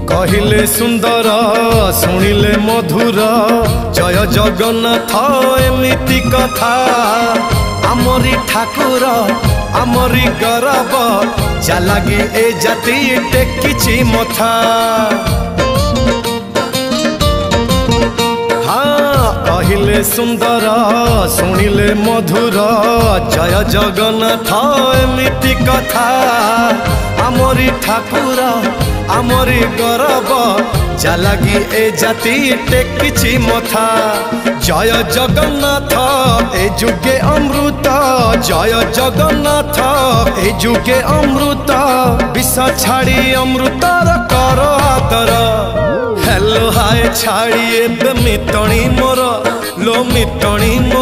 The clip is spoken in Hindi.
कहिले सुंदर शुणिले मधुर जय जगन्नाथ एमिति कथा आमरी ठाकुर आमरी गौरव जालागी ए जाति टेकिछि मथा। हाँ कहिले सुंदर शुणिले मधुर जय जगन्नाथ एमिति कथा आमरी ठाकुर आमरी गौरव जालागी ए जाति टेकिछि मथा। जय जगन्नाथ ए जुगे अमृत जय जगन्नाथ ए जुगे अमृत विष छाड़ी अमृतर कर आदर। हेलो हाय छाड़ी एबे मितणी मोर लो मितणी मोर